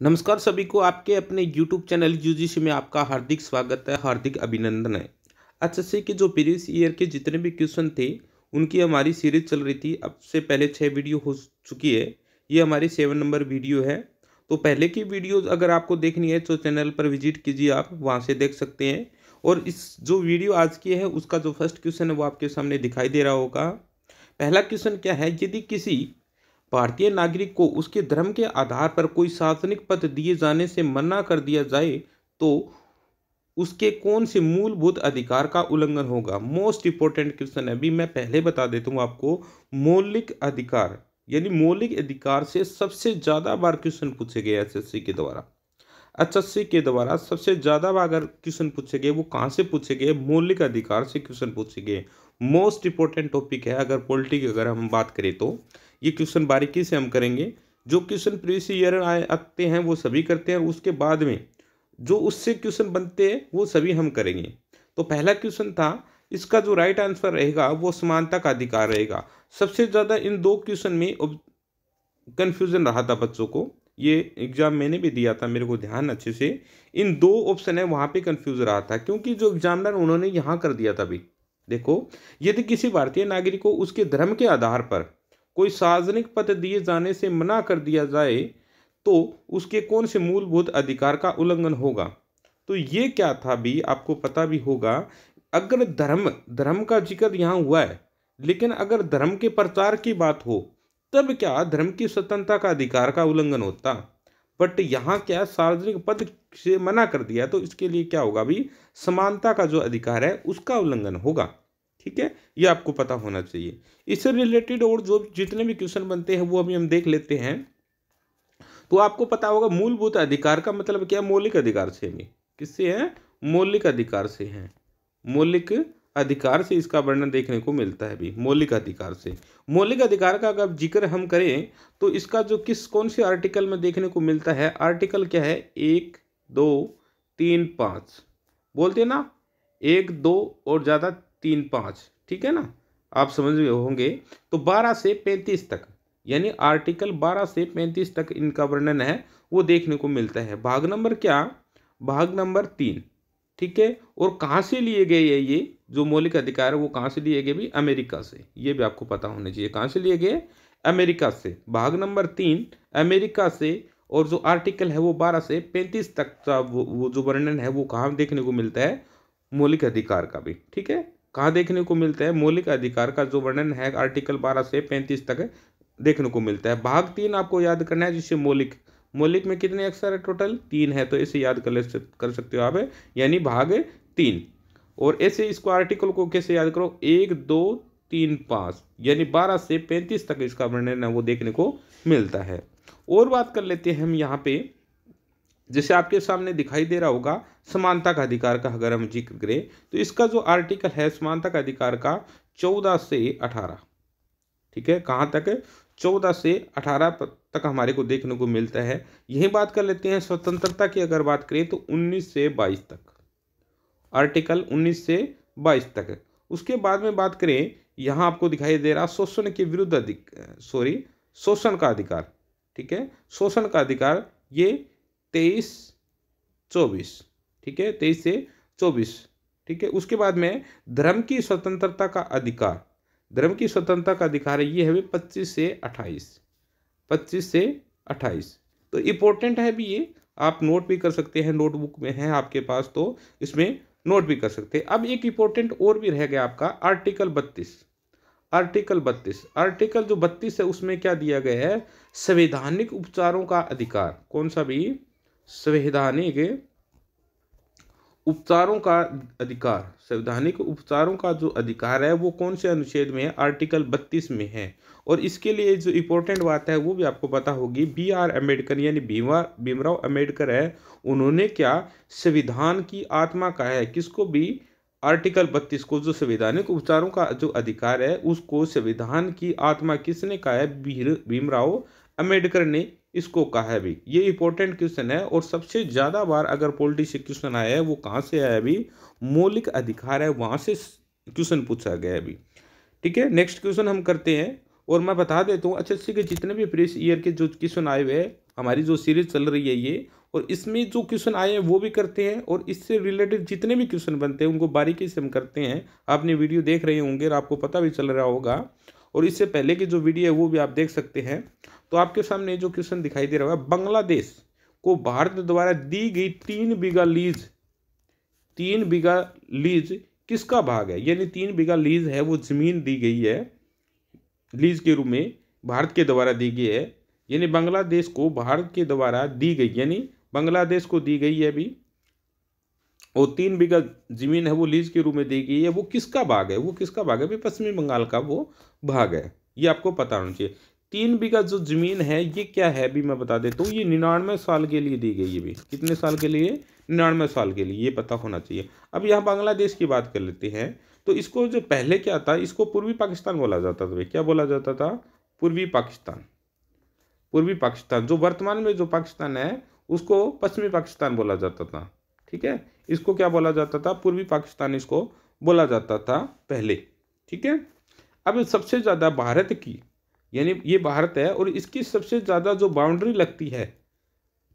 नमस्कार सभी को आपके अपने YouTube चैनल यूजीसी में आपका हार्दिक स्वागत है, हार्दिक अभिनंदन है। एचएससी के जो प्रीवियस ईयर के जितने भी क्वेश्चन थे उनकी हमारी सीरीज चल रही थी। अब से पहले 6 वीडियो हो चुकी है, ये हमारी 7 नंबर वीडियो है। तो पहले की वीडियो अगर आपको देखनी है तो चैनल पर विजिट कीजिए, आप वहाँ से देख सकते हैं। और इस जो वीडियो आज की है उसका जो फर्स्ट क्वेश्चन है वो आपके सामने दिखाई दे रहा होगा। पहला क्वेश्चन क्या है, यदि किसी भारतीय नागरिक को उसके धर्म के आधार पर कोई सार्वजनिक पद दिए जाने से मना कर दिया जाए तो उसके कौन से मूलभूत अधिकार का उल्लंघन होगा। मोस्ट इंपॉर्टेंट क्वेश्चन है। अभी मैं पहले बता देता हूँ आपको, मौलिक अधिकार यानी मौलिक अधिकार से सबसे ज्यादा बार क्वेश्चन पूछे गए एसएससी के द्वारा। एचएससी के द्वारा सबसे ज्यादा बार अगर क्वेश्चन पूछे गए वो कहाँ से पूछे गए, मौलिक अधिकार से क्वेश्चन पूछे गए। मोस्ट इंपॉर्टेंट टॉपिक है। अगर पॉलिटी की अगर हम बात करें तो ये क्वेश्चन बारीकी से हम करेंगे। जो क्वेश्चन प्रीवियस ईयर आते हैं वो सभी करते हैं, और उसके बाद में जो उससे क्वेश्चन बनते हैं वो सभी हम करेंगे। तो पहला क्वेश्चन था, इसका जो राइट आंसर रहेगा वो समानता का अधिकार रहेगा। सबसे ज़्यादा इन दो क्वेश्चन में कन्फ्यूजन रहा था बच्चों को। ये एग्जाम मैंने भी दिया था, मेरे को ध्यान अच्छे से। इन दो ऑप्शन है वहाँ पे कन्फ्यूज रहा था, क्योंकि जो एग्जामिनर उन्होंने यहाँ कर दिया था। भी देखो, यदि किसी भारतीय नागरिक को उसके धर्म के आधार पर कोई सार्वजनिक पद दिए जाने से मना कर दिया जाए तो उसके कौन से मूलभूत अधिकार का उल्लंघन होगा। तो ये क्या था भी आपको पता भी होगा। अगर धर्म का जिक्र यहाँ हुआ है, लेकिन अगर धर्म के प्रचार की बात हो तब क्या धर्म की स्वतंत्रता का अधिकार का उल्लंघन होता। बट यहाँ क्या सार्वजनिक पद से मना कर दिया, तो इसके लिए क्या होगा भी, समानता का जो अधिकार है उसका उल्लंघन होगा। ठीक है, ये आपको पता होना चाहिए। इससे रिलेटेड और जो जितने भी क्वेश्चन बनते हैं वो अभी हम देख लेते हैं। तो आपको पता होगा मूलभूत अधिकार का मतलब क्या, मौलिक अधिकार से है। किससे है, मौलिक अधिकार से है। मौलिक अधिकार से इसका वर्णन देखने को मिलता है भी, मौलिक अधिकार से। मौलिक अधिकार का अगर जिक्र हम करें तो इसका जो कौन से आर्टिकल में देखने को मिलता है, आर्टिकल क्या है, 1 2 3 5 बोलते हैं ना, 1 2 और ज़्यादा 3 5, ठीक है ना, आप समझ गए होंगे। तो 12 से 35 तक, यानी आर्टिकल 12 से 35 तक इनका वर्णन है वो देखने को मिलता है। भाग नंबर क्या, भाग नंबर 3। ठीक है, और कहाँ से लिए गए है ये जो मौलिक अधिकार है, वो कहाँ से लिए गए भी, अमेरिका से। ये भी आपको पता होना चाहिए, कहाँ से लिए गए, अमेरिका से। भाग नंबर 3 अमेरिका से। और जो आर्टिकल है वो 12 से 35 तक का वो जो वर्णन है वो कहाँ देखने को मिलता है, मौलिक अधिकार का भी। ठीक है, कहाँ देखने को मिलता है, मौलिक अधिकार का जो वर्णन है आर्टिकल 12 से 35 तक देखने को मिलता है। भाग 3 आपको याद करना है, जिससे मौलिक में कितने अक्षर है, टोटल 3 है, तो इसे याद कर सकते हो आप, यानी भाग 3। और ऐसे इसको आर्टिकल को कैसे याद करो, 1 2 3 5, यानी 12 से 35 तक इसका वर्णन है वो देखने को मिलता है। और बात कर लेते हैं हम यहाँ पे, जैसे आपके सामने दिखाई दे रहा होगा समानता का अधिकार का अगर हम जिक्र करें तो इसका जो आर्टिकल है समानता का अधिकार का 14 से 18, ठीक है, कहाँ तक, 14 से 18 तक हमारे को देखने को मिलता है। यही बात कर लेते हैं स्वतंत्रता की अगर बात करें तो 19 से 22 तक, आर्टिकल 19 से 22 तक। उसके बाद में बात करें, यहाँ आपको दिखाई दे रहा शोषण के विरुद्ध शोषण का अधिकार। ठीक है, शोषण का अधिकार ये 23 24, ठीक है, 23 से 24। ठीक है, उसके बाद में धर्म की स्वतंत्रता का अधिकार, धर्म की स्वतंत्रता का अधिकार है ये है 25 से 28, 25 से 28। तो इम्पोर्टेंट है भी ये, आप नोट भी कर सकते हैं, नोटबुक में है आपके पास तो इसमें नोट भी कर सकते हैं। अब एक इम्पोर्टेंट और भी रह गया आपका, आर्टिकल 32। आर्टिकल जो 32 है उसमें क्या दिया गया है, संवैधानिक उपचारों का अधिकार। कौन सा भी, संवैधानिक उपचारों का अधिकार। संवैधानिक उपचारों का जो अधिकार है वो कौन से अनुच्छेद में है, आर्टिकल 32 में है। और इसके लिए जो इम्पोर्टेंट बात है वो भी आपको पता होगी, BR अम्बेडकर यानी भीमराव अम्बेडकर है, उन्होंने क्या संविधान की आत्मा कहा है, किसको भी, आर्टिकल 32 को, जो संवैधानिक उपचारों का जो अधिकार है उसको संविधान की आत्मा किसने कहा है, भीमराव अम्बेडकर ने इसको कहा है भी। ये इंपॉर्टेंट क्वेश्चन है, और सबसे ज़्यादा बार अगर पॉलिटी से क्वेश्चन आया है वो कहाँ से आया है भी, मौलिक अधिकार है वहाँ से क्वेश्चन पूछा गया है भी। ठीक है, नेक्स्ट क्वेश्चन हम करते हैं। और मैं बता देता हूँ एचएससी के जितने भी प्रीवियस ईयर के जो क्वेश्चन आए हुए हैं हमारी जो सीरीज चल रही है ये, और इसमें जो क्वेश्चन आए हैं वो भी करते हैं, और इससे रिलेटेड जितने भी क्वेश्चन बनते हैं उनको बारीकी से हम करते हैं। आपने वीडियो देख रहे होंगे और आपको पता भी चल रहा होगा, और इससे पहले की जो वीडियो है वो भी आप देख सकते हैं। तो आपके सामने जो क्वेश्चन दिखाई दे रहा है, बांग्लादेश को भारत द्वारा दी गई 3 बीघा लीज, 3 बीघा लीज किसका भाग है? यानी 3 बीघा लीज है, वो जमीन दी गई है लीज के रूप में, भारत के द्वारा दी गई है, यानी बांग्लादेश को भारत के द्वारा दी गई, यानी बांग्लादेश को दी गई है अभी, और 3 बीघा जमीन है वो लीज के रूप में दी गई है। वो किसका भाग है? वो किसका भाग है भाई? पश्चिमी बंगाल का वो भाग है, ये आपको पता होना चाहिए। 3 बीघा जो जमीन है ये क्या है अभी मैं बता देता हूँ, ये 99 साल के लिए दी गई है भी। कितने साल के लिए? 99 साल के लिए, ये पता होना चाहिए। अब यहाँ बांग्लादेश की बात कर लेते हैं। तो इसको जो पहले क्या था, इसको पूर्वी पाकिस्तान बोला जाता था भाई। क्या बोला जाता था? पूर्वी पाकिस्तान। पूर्वी पाकिस्तान, जो वर्तमान में जो पाकिस्तान है उसको पश्चिमी पाकिस्तान बोला जाता था। ठीक है, इसको क्या बोला जाता था? पूर्वी पाकिस्तान इसको बोला जाता था पहले। ठीक है, अब सबसे ज़्यादा भारत की, यानी ये भारत है और इसकी सबसे ज़्यादा जो बाउंड्री लगती है,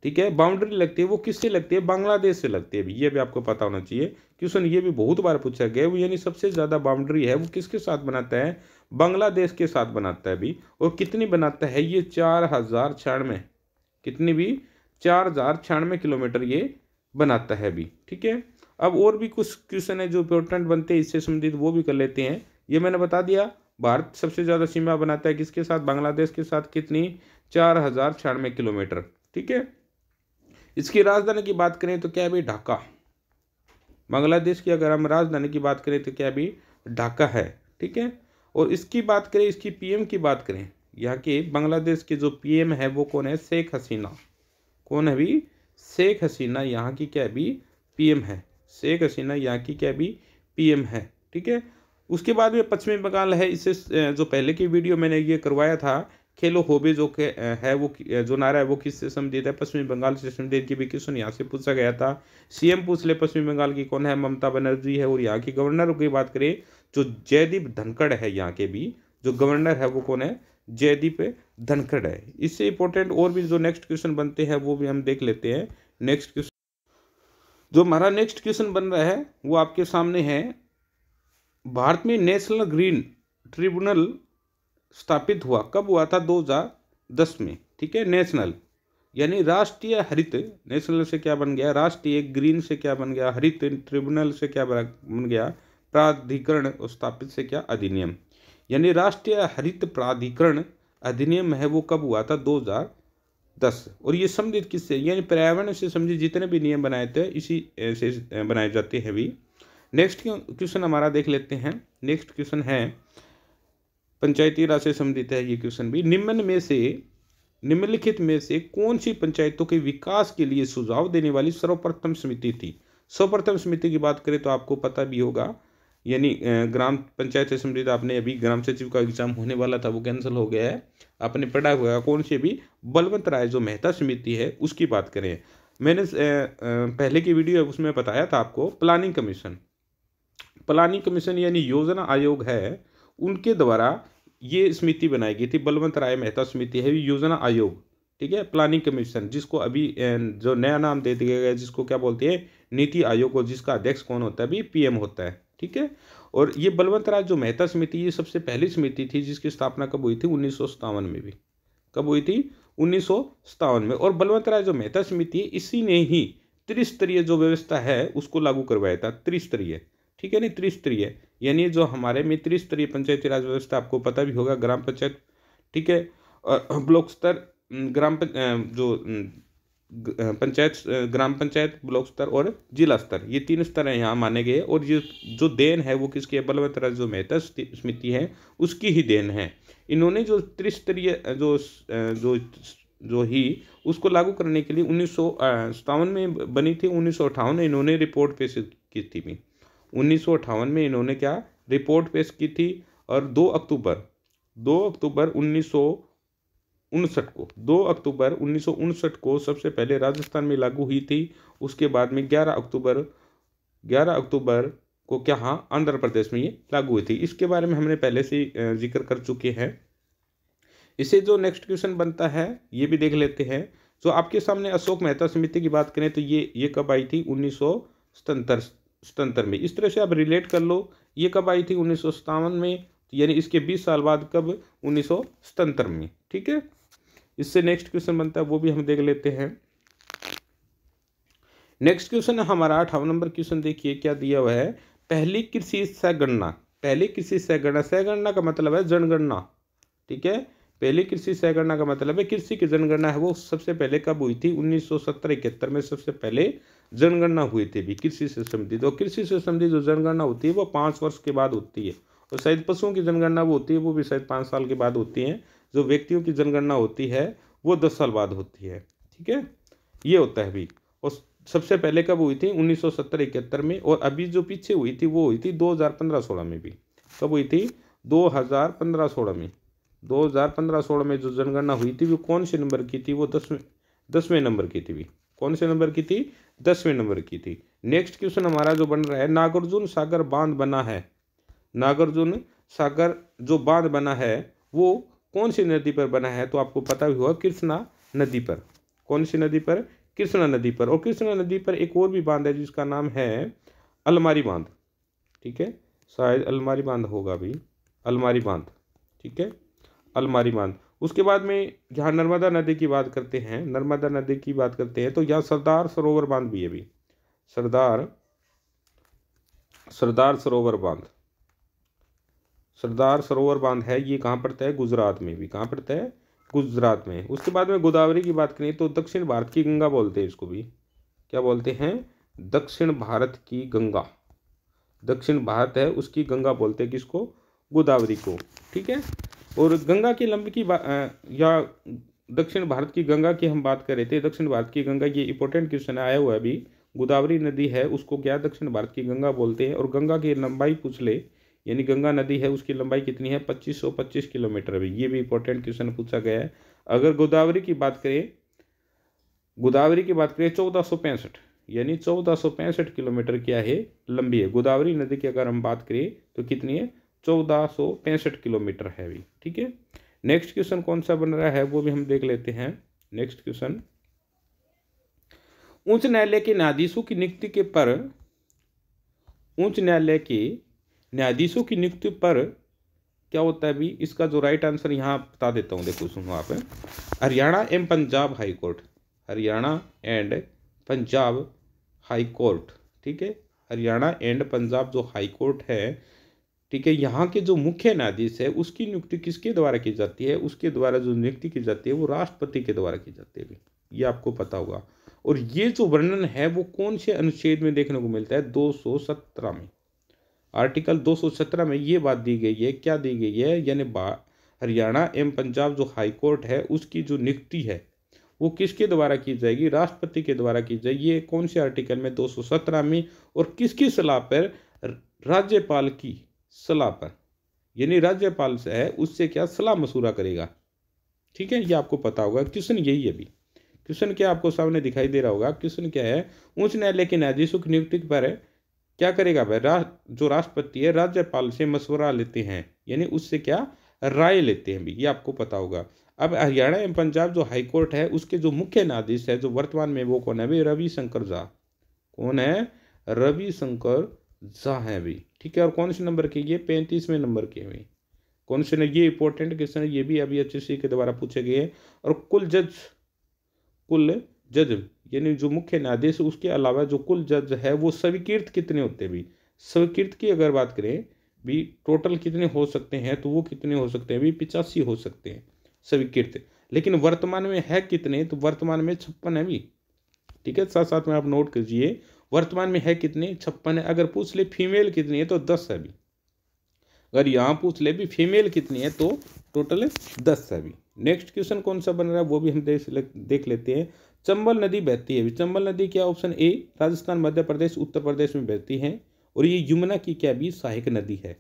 ठीक है, बाउंड्री लगती है, वो किससे लगती है? बांग्लादेश से लगती है भी। ये भी आपको पता होना चाहिए, क्वेश्चन ये भी बहुत बार पूछा गया है। यानी सबसे ज़्यादा बाउंड्री है वो किसके साथ बनाता है? बांग्लादेश के साथ बनाता है भी। और कितनी बनाता है ये? 4096, कितनी भी? 4096 किलोमीटर ये बनाता है भी। ठीक है, अब और भी कुछ क्वेश्चन है जो इंपॉर्टेंट बनते हैं इससे संबंधित, वो भी कर लेते हैं। ये मैंने बता दिया, भारत सबसे ज़्यादा सीमा बनाता है किसके साथ? बांग्लादेश के साथ। कितनी? 4096 किलोमीटर। ठीक है, इसकी राजधानी की बात करें तो क्या है भाई? ढाका। बांग्लादेश की अगर हम राजधानी की बात करें तो क्या भी? ढाका है। ठीक है, और इसकी बात करें, इसकी पीएम की बात करें, यहाँ के बांग्लादेश के जो पीएम है वो कौन है? शेख हसीना। कौन है भी? शेख हसीना यहाँ की क्या है भी? पीएम है। शेख हसीना यहाँ की क्या भी? पीएम है। ठीक है, उसके बाद में पश्चिमी बंगाल है। इससे जो पहले की वीडियो मैंने ये करवाया था, खेलो होबे जो है वो जो नारा है वो किससे संबंधित है? पश्चिमी बंगाल से संबंधित की भी क्वेश्चन यहाँ से पूछा गया था। सीएम पूछ ले पश्चिमी बंगाल की, कौन है? ममता बनर्जी है। और यहाँ की गवर्नर की बात करें जो जयदीप धनखड़ है, यहाँ के भी जो गवर्नर है वो कौन है? जयदीप धनखड़ है। इससे इंपॉर्टेंट और भी जो नेक्स्ट क्वेश्चन बनते हैं वो भी हम देख लेते हैं। नेक्स्ट क्वेश्चन, जो हमारा नेक्स्ट क्वेश्चन बन रहा है वो आपके सामने है। भारत में नेशनल ग्रीन ट्रिब्यूनल स्थापित हुआ कब हुआ था? 2010 में। ठीक है, नेशनल यानी राष्ट्रीय हरित, नेशनल से क्या बन गया? राष्ट्रीय, ग्रीन से क्या बन गया? हरित, ट्रिब्यूनल से क्या बन गया? प्राधिकरण, स्थापित से क्या? अधिनियम। यानी राष्ट्रीय हरित प्राधिकरण अधिनियम है वो कब हुआ था? 2010। और ये संबंधित किससे? यानी पर्यावरण से संबंधित जितने भी नियम बनाए थे इसी से बनाए जाते हैं भी। नेक्स्ट क्वेश्चन हमारा देख लेते हैं। नेक्स्ट क्वेश्चन है पंचायती राज से संबंधित है ये क्वेश्चन भी। निम्नलिखित में से कौन सी पंचायतों के विकास के लिए सुझाव देने वाली सर्वप्रथम समिति थी? सर्वप्रथम समिति की बात करें तो आपको पता भी होगा, यानी ग्राम पंचायत से संबंधित, आपने अभी ग्राम सचिव का एग्जाम होने वाला था वो कैंसिल हो गया है, आपने पढ़ा हुआ है। कौन सी? भी बलवंत राय जो मेहता समिति है उसकी बात करें। मैंने पहले की वीडियो है उसमें बताया था आपको, प्लानिंग कमीशन, प्लानिंग कमीशन यानी योजना आयोग है, उनके द्वारा ये समिति बनाई गई थी। बलवंत राय मेहता समिति है योजना आयोग। ठीक है, प्लानिंग कमीशन, जिसको अभी जो नया नाम दे दिया गया, जिसको क्या बोलते हैं? नीति आयोग, और जिसका अध्यक्ष कौन होता है? अभी पीएम होता है। ठीक है, और ये बलवंत राय जो मेहता समिति, ये सबसे पहली समिति थी जिसकी स्थापना कब हुई थी? 1957 में भी। कब हुई थी? 1957 में। और बलवंत राय जो मेहता समिति है इसी ने ही त्रिस्तरीय जो व्यवस्था है उसको लागू करवाया था। त्रिस्तरीय, ठीक है, नहीं त्रिस्तरीय, यानी जो हमारे में त्रिस्तरीय पंचायती राज व्यवस्था, आपको पता भी होगा, ग्राम पंचायत, ठीक है, और ब्लॉक स्तर, पंचायत, ग्राम पंचायत, ब्लॉक स्तर और जिला स्तर, ये 3 स्तर हैं यहाँ माने गए। और ये जो देन है वो किसकी है? बलवंत राय जो मेहता समिति है उसकी ही देन है। इन्होंने जो त्रिस्तरीय जो ही उसको लागू करने के लिए 1957 में बनी थी। 1958 में इन्होंने रिपोर्ट पेश की थी। 1958 में इन्होंने क्या रिपोर्ट पेश की थी। और 2 अक्टूबर 1959 को सबसे पहले राजस्थान में लागू हुई थी। उसके बाद में 11 अक्टूबर को क्या, हाँ, आंध्र प्रदेश में ये लागू हुई थी। इसके बारे में हमने पहले से जिक्र कर चुके हैं। इसे जो नेक्स्ट क्वेश्चन बनता है ये भी देख लेते हैं। जो आपके सामने अशोक मेहता समिति की बात करें तो ये कब आई थी? 1977 में। इस तरह से आप रिलेट कर लो, ये कब आई थी? 1957 में, यानी इसके 20 साल बाद कब? 1977 में। ठीक है, इससे नेक्स्ट क्वेश्चन बनता है, वो भी हम देख लेते हैं। नेक्स्ट क्वेश्चन है हमारा 58 नंबर क्वेश्चन। देखिए क्या दिया हुआ है, पहली कृषि सगणना। पहली कृषि सगणना, सगणना का मतलब है जनगणना। ठीक है, पहली कृषि सगणना का मतलब है कृषि की जनगणना है वो सबसे पहले कब हुई थी? 1970-71 में सबसे पहले जनगणना हुई थी भी कृषि से संबंधित। और कृषि से संबंधित जो जनगणना होती है वो 5 वर्ष के बाद होती है। और शायद पशुओं की जनगणना वो होती है, वो भी शायद 5 साल के बाद होती है। जो व्यक्तियों की जनगणना होती है वो 10 साल बाद होती है। ठीक है, ये होता है भी। और सबसे पहले कब हुई थी? 1970-71 में। और अभी जो पीछे हुई थी वो हुई थी 2015-16 में भी। कब हुई थी? 2015-16 में। 2015-16 में जो जनगणना हुई थी वो कौन से नंबर की थी? वो 10वें नंबर की थी भी। कौन से नंबर की थी? 10वें नंबर की थी। नेक्स्ट क्वेश्चन हमारा जो बन रहा है, नागार्जुन सागर बांध बना है। नागार्जुन सागर जो बांध बना है वो कौन सी नदी पर बना है? तो आपको पता भी होगा, कृष्णा नदी पर। कौन सी नदी पर? कृष्णा नदी पर। और कृष्णा नदी पर एक और भी बांध है जिसका नाम है अलमारी बांध। ठीक है, शायद अलमारी बांध होगा भी, अलमारी बांध। ठीक है, अलमारी बांध। उसके बाद में जहाँ नर्मदा नदी की बात करते हैं, नर्मदा नदी की बात करते हैं तो यहाँ सरदार सरोवर बांध भी है भी। सरदार सरोवर बांध, सरदार सरोवर बांध है, ये कहाँ पड़ता है? गुजरात में भी। कहाँ पड़ता है? गुजरात में। उसके बाद में गोदावरी की बात करें तो दक्षिण भारत की गंगा बोलते हैं इसको भी। क्या बोलते हैं? दक्षिण भारत की गंगा। दक्षिण भारत है उसकी गंगा बोलते हैं किसको? गोदावरी को। ठीक है, और गंगा की लंबी की या दक्षिण भारत की गंगा की हम बात कर रहे थे। दक्षिण भारत की गंगा, ये इंपॉर्टेंट क्वेश्चन आया हुआ है अभी। गोदावरी नदी है उसको क्या दक्षिण भारत की गंगा बोलते हैं। और गंगा की लंबाई पूछ ले, यानी गंगा नदी है उसकी लंबाई कितनी है? 2525 किलोमीटर भी। ये भी इंपॉर्टेंट क्वेश्चन पूछा गया है। अगर गोदावरी की बात करें, 1465, यानी 1465 किलोमीटर क्या है? लंबी है। गोदावरी नदी की अगर हम बात करें तो कितनी है? 1465 किलोमीटर है भी। ठीक है, नेक्स्ट क्वेश्चन कौन सा बन रहा है वो भी हम देख लेते हैं। नेक्स्ट क्वेश्चन, उच्च न्यायालय के न्यायाधीशों की नियुक्ति के पर, उच्च न्यायालय के न्यायाधीशों की नियुक्ति पर क्या होता है भी? इसका जो राइट आंसर यहाँ बता देता हूँ, देखो सुनो आप। हरियाणा एवं Punjab high court, Haryana and Punjab high court. ठीक है, हरियाणा एंड पंजाब जो हाई कोर्ट है, ठीक है, यहाँ के जो मुख्य न्यायाधीश है उसकी नियुक्ति किसके द्वारा की जाती है? उसके द्वारा जो नियुक्ति की जाती है वो राष्ट्रपति के द्वारा की जाती है, ये आपको पता होगा। और ये जो वर्णन है वो कौन से अनुच्छेद में देखने को मिलता है? 217 में। आर्टिकल 217 में ये बात दी गई है। क्या दी गई है? यानी हरियाणा एवं पंजाब जो हाई कोर्ट है उसकी जो नियुक्ति है वो किसके द्वारा की जाएगी? राष्ट्रपति के द्वारा की जाएगी। ये कौन से आर्टिकल में? 217 में। और किसकी सलाह पर? राज्यपाल की सलाह पर, यानी राज्यपाल से है उससे क्या सलाह मशूरा करेगा। ठीक है, ये आपको पता होगा। क्वेश्चन यही है भी। क्वेश्चन क्या आपको सामने दिखाई दे रहा होगा? क्वेश्चन क्या है? उच्च न्यायालय के न्यायाधीशों की नियुक्ति पर क्या करेगा भाई? जो राष्ट्रपति है राज्यपाल से मशवरा लेते हैं, यानी उससे क्या राय लेते हैं भी, ये आपको पता होगा। अब हरियाणा एवं पंजाब जो हाई कोर्ट है उसके जो मुख्य न्यायाधीश है जो वर्तमान में, वो कौन है भाई? रविशंकर झा। कौन है? रविशंकर झा है भी। ठीक है, और कौन से नंबर के? ये 35वें नंबर के हुए। कौन से? ये इंपॉर्टेंट क्वेश्चन है, ये भी अभी HSC के द्वारा पूछे गए हैं। और कुल जज यानी जो मुख्य न्यायाधीश उसके अलावा जो कुल जज है वो स्वीकृत कितने होते हैं भी? स्वीकृत की अगर बात करें भी, टोटल कितने हो सकते हैं? तो वो कितने हो सकते हैं भी? 85 हो सकते हैं स्वीकृत। लेकिन वर्तमान में है कितने? तो वर्तमान में 56 है भी। ठीक है, साथ साथ में आप नोट कीजिए, वर्तमान में है कितने? 56 है। अगर पूछ ले फीमेल कितनी है तो 10 है भी। अगर यहाँ पूछ ले भी फीमेल कितनी है तो टोटल 10 है भी। नेक्स्ट क्वेश्चन कौन सा बन रहा है वो भी हम देख लेते हैं। चंबल नदी बहती है, चंबल नदी क्या? ऑप्शन ए राजस्थान, मध्य प्रदेश, उत्तर प्रदेश में बहती है। और ये यमुना की क्या भी? सहायक नदी है।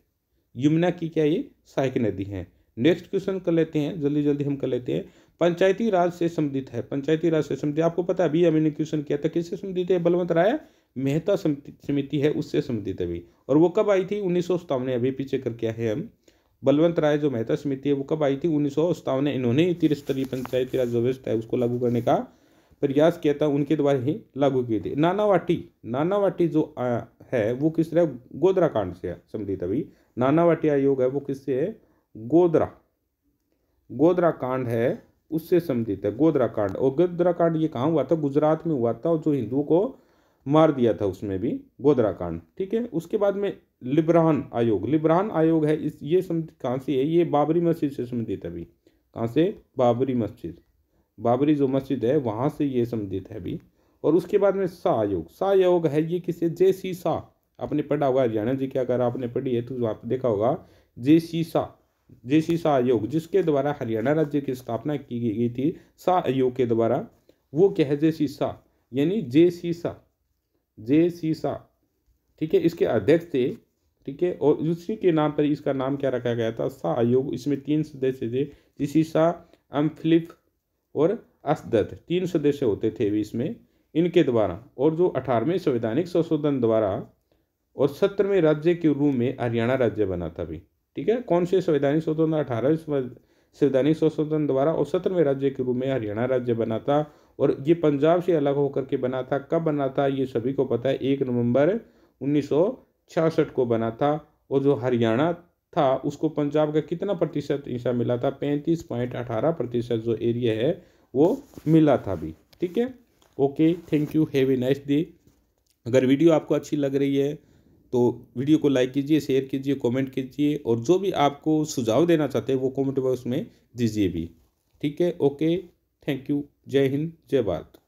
यमुना की क्या? ये सहायक नदी है। नेक्स्ट क्वेश्चन कर लेते हैं, जल्दी जल्दी हम कर लेते हैं। पंचायती राज से संबंधित है, पंचायती राज से संबंधित आपको पता है, अभी हमने क्वेश्चन किया था, किससे संबंधित है? बलवंत राय मेहता समिति है उससे संबंधित है भी। और वो कब आई थी? 1957। अभी पीछे करके आए हम। बलवंत राय जो मेहता समिति है वो कब आई थी? 1957। इन्होंने त्रिस्तरीय पंचायती राज व्यवस्था है उसको लागू करने का प्रयास किया था उनके द्वारा ही लागू किए थे। नानावाटी जो है वो किस तरह गोधरा कांड से संबंधित। अभी नानावाटी आयोग है वो किससे है, गोधरा कांड है उससे संबंधित है, गोधरा कांड। और गोधरा कांड ये कहाँ हुआ था, गुजरात में हुआ था, और जो हिंदुओं को मार दिया था उसमें भी गोधरा कांड। ठीक है, उसके बाद में लिब्रान आयोग है, इस ये कहाँ से है, ये बाबरी मस्जिद से संबंधित है। अभी कहाँ से, बाबरी जो मस्जिद है वहाँ से ये संबंधित है अभी। और उसके बाद में शाह आयोग है, ये किसे, जे.सी. शाह, आपने पढ़ा होगा हरियाणा जी की अगर आपने पढ़ी है तो आपने देखा होगा जे.सी. शाह आयोग, जिसके द्वारा हरियाणा राज्य की स्थापना की गई थी शाह आयोग के द्वारा। वो क्या है, जे.सी. शाह, यानी जे.सी. शाह। ठीक है, इसके अध्यक्ष थे। ठीक है, और उसी के नाम पर इसका नाम क्या रखा गया था, शाह आयोग। इसमें 3 सदस्य थे, जे.सी. शाह, फिलिप और असदत, 3 सदस्य होते थे भी इसमें इनके द्वारा। और जो 18वें संवैधानिक संशोधन द्वारा और 17वें राज्य के रूप में हरियाणा राज्य बना था भी। ठीक है, कौन से संवैधानिक संशोधन, 18वें संवैधानिक संशोधन द्वारा और 17वें राज्य के रूप में हरियाणा राज्य बना था। और ये पंजाब से अलग होकर के बना था। कब बना था ये सभी को पता है, 1 नवंबर 1966 को बना था। और जो हरियाणा था उसको पंजाब का कितना प्रतिशत हिस्सा मिला था, 35.18% जो एरिया है वो मिला था भी। ठीक है, okay, thank you, have a nice day. अगर वीडियो आपको अच्छी लग रही है तो वीडियो को लाइक कीजिए, शेयर कीजिए, कमेंट कीजिए, और जो भी आपको सुझाव देना चाहते हैं वो कमेंट बॉक्स में दीजिए भी। ठीक है, ओके, थैंक यू, जय हिंद, जय भारत।